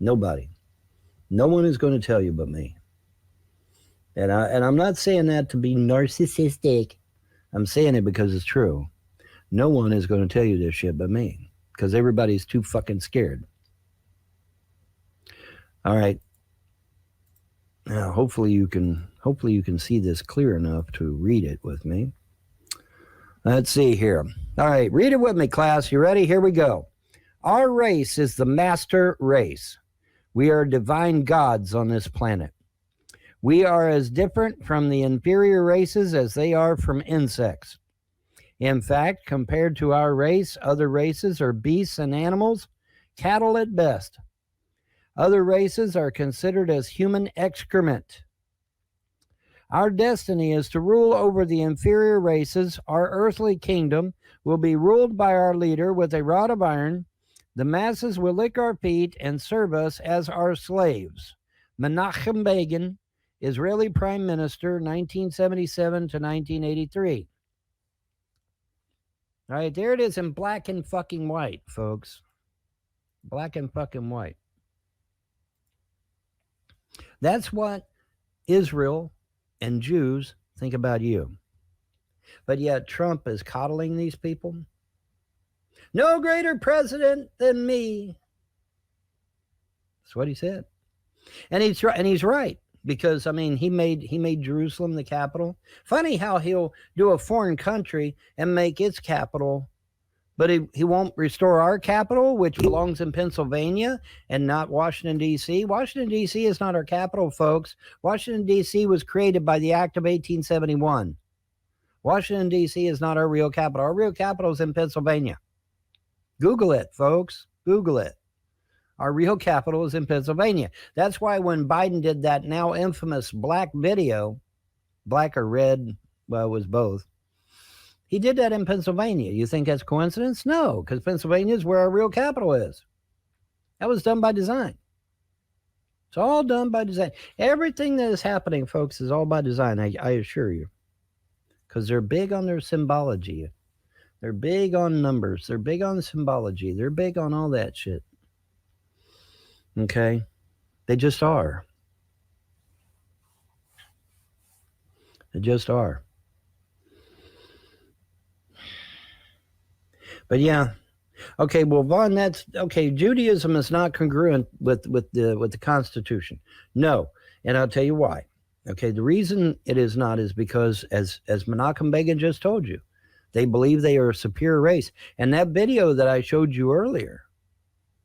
Nobody. No one is going to tell you but me. And I'm not saying that to be narcissistic. I'm saying it because it's true. No one is going to tell you this shit but me because everybody's too fucking scared. All right. Now, hopefully you can see this clear enough to read it with me. Let's see here. All right, read it with me, class. You ready? Here we go. Our race is the master race. We are divine gods on this planet. We are as different from the inferior races as they are from insects. In fact, compared to our race, other races are beasts and animals, cattle at best. Other races are considered as human excrement. Our destiny is to rule over the inferior races. Our earthly kingdom will be ruled by our leader with a rod of iron. The masses will lick our feet and serve us as our slaves. Menachem Begin, Israeli Prime Minister, 1977 to 1983. All right, there it is in black and fucking white, folks. Black and fucking white. That's what Israel and Jews think about you. But yet Trump is coddling these people. No greater president than me. That's what he said. And he's right. Because, I mean, he made Jerusalem the capital. Funny how he'll do a foreign country and make its capital, but he won't restore our capital, which belongs in Pennsylvania and not Washington, D.C. Washington, D.C. is not our capital, folks. Washington, D.C. was created by the Act of 1871. Washington, D.C. is not our real capital. Our real capital is in Pennsylvania. Google it, folks. Google it. Our real capital is in Pennsylvania. That's why when Biden did that now infamous black video, black or red, well, it was both. He did that in Pennsylvania. You think that's coincidence? No, because Pennsylvania is where our real capital is. That was done by design. It's all done by design. Everything that is happening, folks, is all by design, I assure you. Because they're big on their symbology. They're big on numbers. They're big on symbology. They're big on all that shit. Okay? They just are. They just are. But yeah. Okay, well, Vaughn, that's okay. Judaism is not congruent with the Constitution. No, and I'll tell you why. Okay, the reason it is not is because, as Menachem Begin just told you, they believe they are a superior race. And that video that I showed you earlier,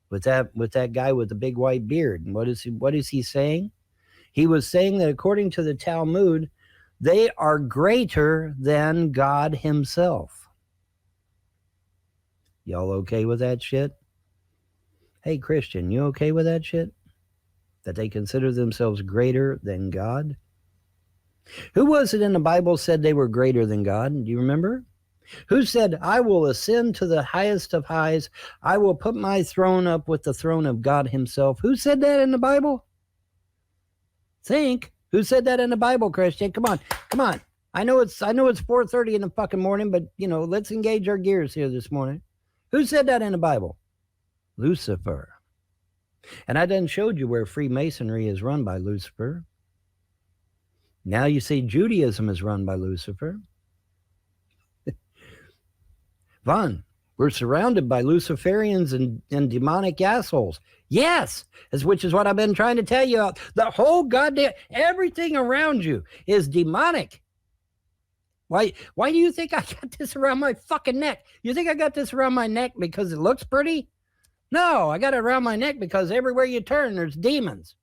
with that guy with the big white beard, and what is he saying? He was saying that according to the Talmud, they are greater than God Himself. Y'all okay with that shit? Hey, Christian, you okay with that shit? That they consider themselves greater than God? Who was it in the Bible said they were greater than God? Do you remember? Who said, I will ascend to the highest of highs. I will put my throne up with the throne of God Himself. Who said that in the Bible? Think. Who said that in the Bible, Christian? Come on. I know it's 4:30 in the fucking morning, but let's engage our gears here this morning. Who said that in the Bible? Lucifer. And I done showed you where Freemasonry is run by Lucifer. Now you see Judaism is run by Lucifer. Vaughn, we're surrounded by Luciferians and demonic assholes. Yes, which is what I've been trying to tell you. The whole goddamn, everything around you is demonic. Why do you think I got this around my fucking neck? You think I got this around my neck because it looks pretty? No, I got it around my neck because everywhere you turn, there's demons.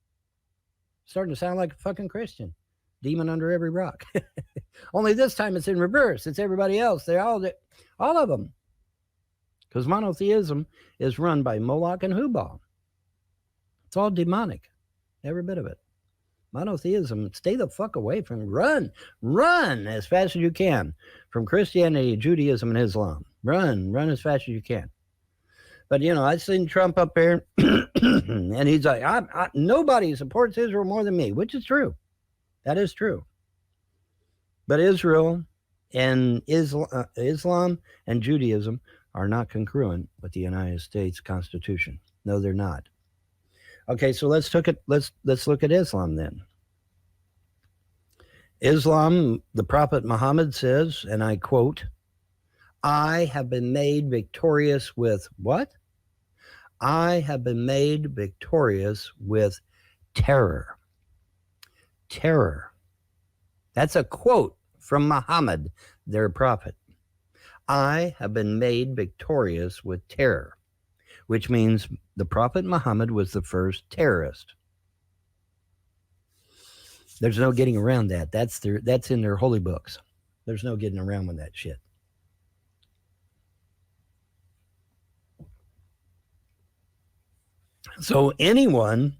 Starting to sound like a fucking Christian. Demon under every rock. Only this time it's in reverse. It's everybody else. They're all of them. Because monotheism is run by Moloch and Hubal. It's all demonic. Every bit of it. Monotheism, stay the fuck away from, run as fast as you can from Christianity, Judaism, and Islam. Run as fast as you can. But, I seen Trump up there, and he's like, nobody supports Israel more than me, which is true. That is true. But Israel and Islam and Judaism are not congruent with the United States Constitution. No, they're not. Okay, so let's look at Islam then. Islam, the Prophet Muhammad says, and I quote, I have been made victorious with what? I have been made victorious with terror. Terror. That's a quote from Muhammad, their prophet. I have been made victorious with terror, which means the Prophet Muhammad was the first terrorist. There's no getting around that. That's in their holy books. There's no getting around with that shit. So anyone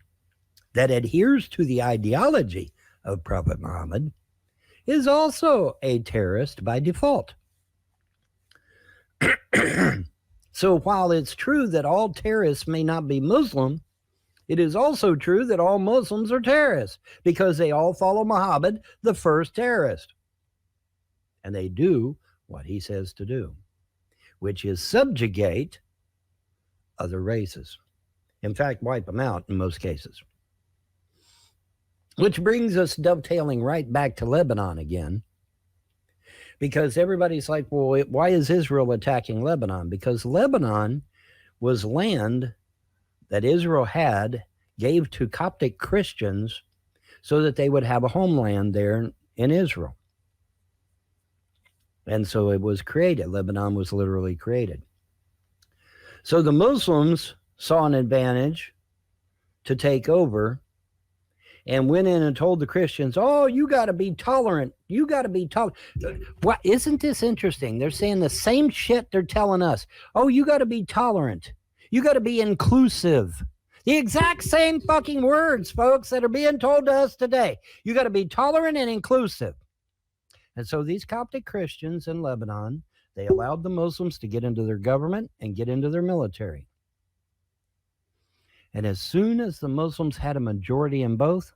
that adheres to the ideology of Prophet Muhammad is also a terrorist by default. So while it's true that all terrorists may not be Muslim, it is also true that all Muslims are terrorists because they all follow Muhammad, the first terrorist. And they do what he says to do, which is subjugate other races. In fact, wipe them out in most cases. Which brings us dovetailing right back to Lebanon again. Because everybody's like, well, why is Israel attacking Lebanon? Because Lebanon was land that Israel gave to Coptic Christians so that they would have a homeland there in Israel. And so it was created. Lebanon was literally created. So the Muslims saw an advantage to take over and went in and told the Christians, oh, you got to be tolerant. You got to be tolerant. What, isn't this interesting? They're saying the same shit they're telling us. Oh, you got to be tolerant. You got to be inclusive. The exact same fucking words, folks, that are being told to us today. You got to be tolerant and inclusive. And so these Coptic Christians in Lebanon, they allowed the Muslims to get into their government and get into their military. And as soon as the Muslims had a majority in both,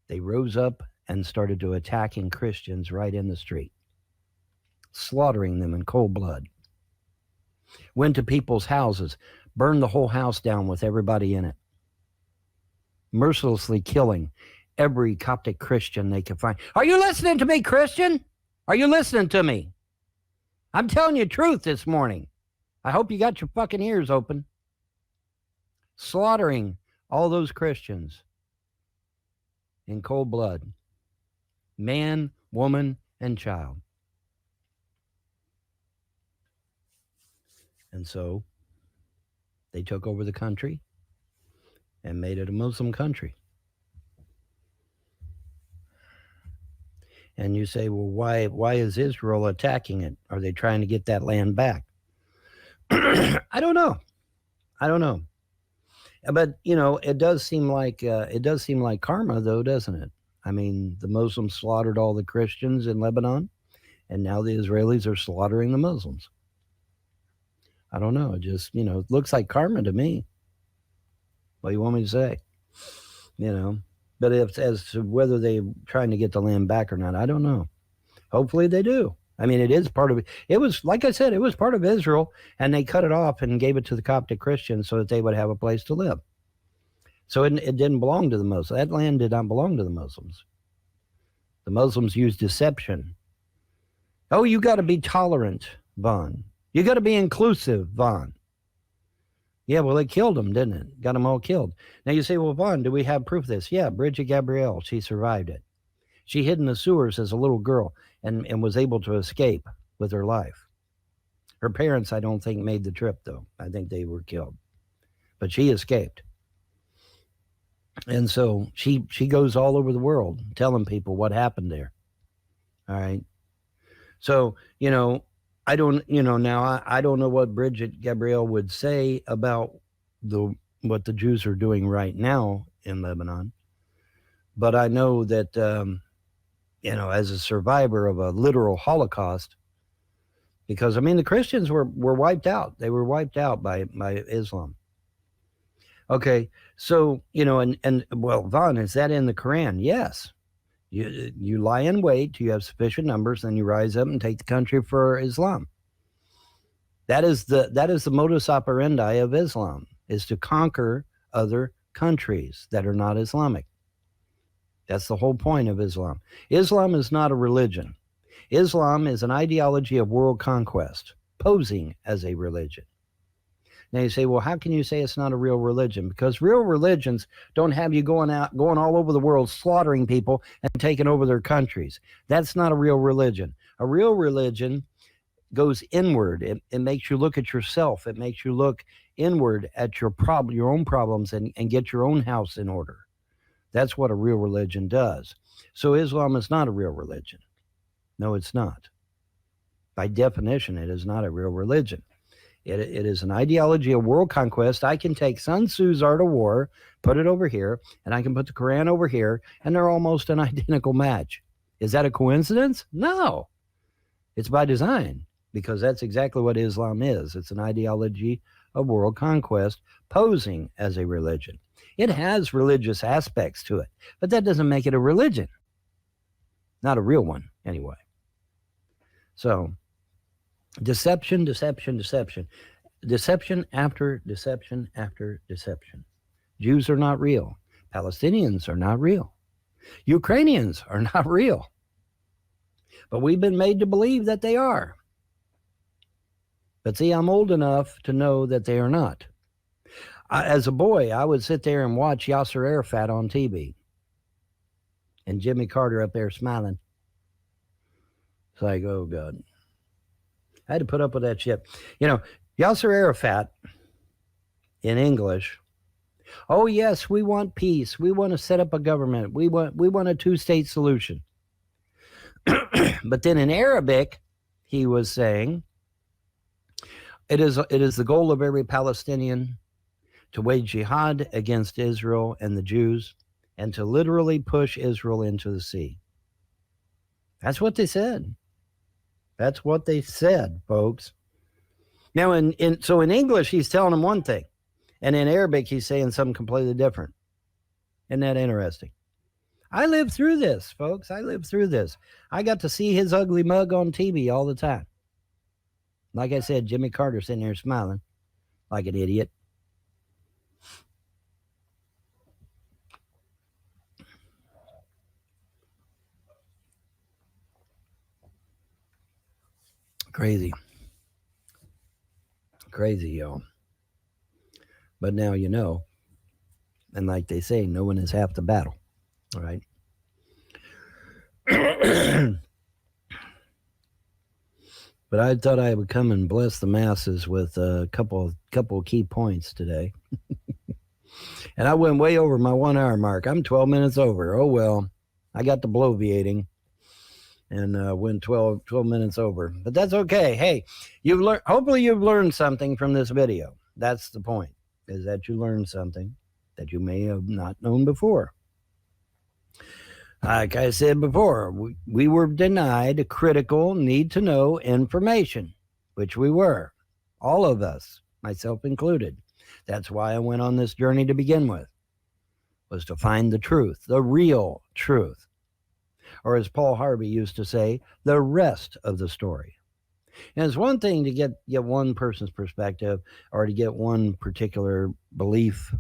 they rose up and started to attacking Christians right in the street, slaughtering them in cold blood. Went to people's houses, burned the whole house down with everybody in it, mercilessly killing every Coptic Christian they could find. Are you listening to me, Christian? Are you listening to me? I'm telling you truth this morning. I hope you got your fucking ears open. Slaughtering all those Christians in cold blood. Man, woman, and child. And so they took over the country and made it a Muslim country. And you say, well, why is Israel attacking it? Are they trying to get that land back? I don't know. But it does seem like karma, though, doesn't it? I mean, the Muslims slaughtered all the Christians in Lebanon, and now the Israelis are slaughtering the Muslims. I don't know. It just, it looks like karma to me. What do you want me to say? But as to whether they're trying to get the land back or not, I don't know. Hopefully they do. I mean, it is part of it. It was, like I said, it was part of Israel, and they cut it off and gave it to the Coptic Christians so that they would have a place to live. So it didn't belong to the Muslims. That land did not belong to the Muslims. The Muslims used deception. Oh, you got to be tolerant, Vaughn. You got to be inclusive, Vaughn. Yeah, well, they killed them, didn't it? Got them all killed. Now you say, well, Vaughn, do we have proof of this? Yeah, Bridget Gabrielle, she survived it. She hid in the sewers as a little girl and was able to escape with her life. Her parents, I don't think, made the trip, though. I think they were killed. But she escaped. And so she goes all over the world telling people what happened there. All right. So, I don't, now I don't know what Bridget Gabrielle would say about what the Jews are doing right now in Lebanon. But I know that, as a survivor of a literal Holocaust, because, I mean, the Christians were wiped out. They were wiped out by Islam. Okay, so, well, Vaughn, is that in the Quran? Yes. You lie in wait till you have sufficient numbers, then you rise up and take the country for Islam. That is the modus operandi of Islam, is to conquer other countries that are not Islamic. That's the whole point of Islam. Islam is not a religion. Islam is an ideology of world conquest, posing as a religion. Now you say, well, how can you say it's not a real religion? Because real religions don't have you going all over the world, slaughtering people and taking over their countries. That's not a real religion. A real religion goes inward. It makes you look at yourself. It makes you look inward at your own problems and get your own house in order. That's what a real religion does. So Islam is not a real religion. No, it's not. By definition, it is not a real religion. It is an ideology of world conquest. I can take Sun Tzu's Art of War, put it over here, and I can put the Quran over here, and they're almost an identical match. Is that a coincidence? No. It's by design, because that's exactly what Islam is. It's an ideology of world conquest posing as a religion. It has religious aspects to it, but that doesn't make it a religion. Not a real one, anyway. So, deception, deception, deception. Deception after deception after deception. Jews are not real. Palestinians are not real. Ukrainians are not real. But we've been made to believe that they are. But see, I'm old enough to know that they are not. As a boy, I would sit there and watch Yasser Arafat on TV. And Jimmy Carter up there smiling. It's like, oh, God. I had to put up with that shit. Yasser Arafat, in English, oh, yes, we want peace. We want to set up a government. We want a two-state solution. But then in Arabic, he was saying, it is the goal of every Palestinian to wage jihad against Israel and the Jews and to literally push Israel into the sea. That's what they said. That's what they said, folks. Now, in English, he's telling them one thing. And in Arabic, he's saying something completely different. Isn't that interesting? I lived through this, folks. I lived through this. I got to see his ugly mug on TV all the time. Like I said, Jimmy Carter sitting there smiling like an idiot. Crazy. crazy, y'all. But now you know. And like they say, knowing is half the battle. All right. But I thought I would come and bless the masses with a couple of key points today. And I went way over my 1 hour mark. I'm 12 minutes over. Oh, well, I got the bloviating and went 12 minutes over. But that's okay. Hey, hopefully you've learned something from this video. That's the point, is that you learned something that you may have not known before. Like I said before, we were denied critical, need-to-know information, which we were. All of us, myself included. That's why I went on this journey to begin with, was to find the truth, the real truth. Or as Paul Harvey used to say, the rest of the story. And it's one thing to get one person's perspective or to get one particular belief,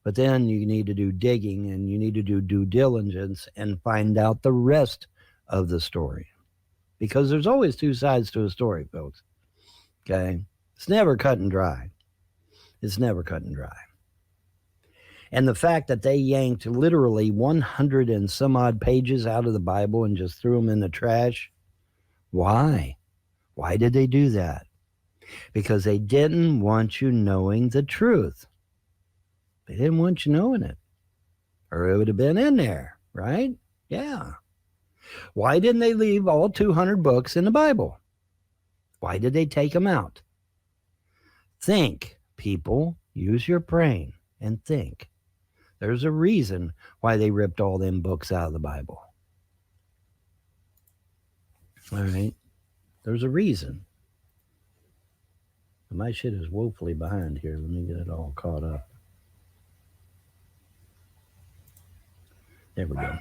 but then you need to do digging and you need to do due diligence and find out the rest of the story. Because there's always two sides to a story, folks. Okay? It's never cut and dry. It's never cut and dry. And the fact that they yanked literally 100 and some odd pages out of the Bible and just threw them in the trash, why? Why did they do that? Because they didn't want you knowing the truth. They didn't want you knowing it. Or it would have been in there, right? Yeah. Why didn't they leave all 200 books in the Bible? Why did they take them out? Think, people. Use your brain and think. There's a reason why they ripped all them books out of the Bible. All right? There's a reason. My shit is woefully behind here. Let me get it all caught up. There we go.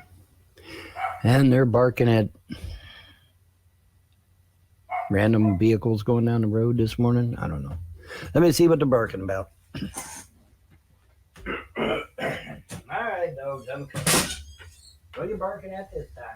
And they're barking at random vehicles going down the road this morning. I don't know. Let me see what they're barking about. All right, dogs. I'm coming. What are you barking at this time?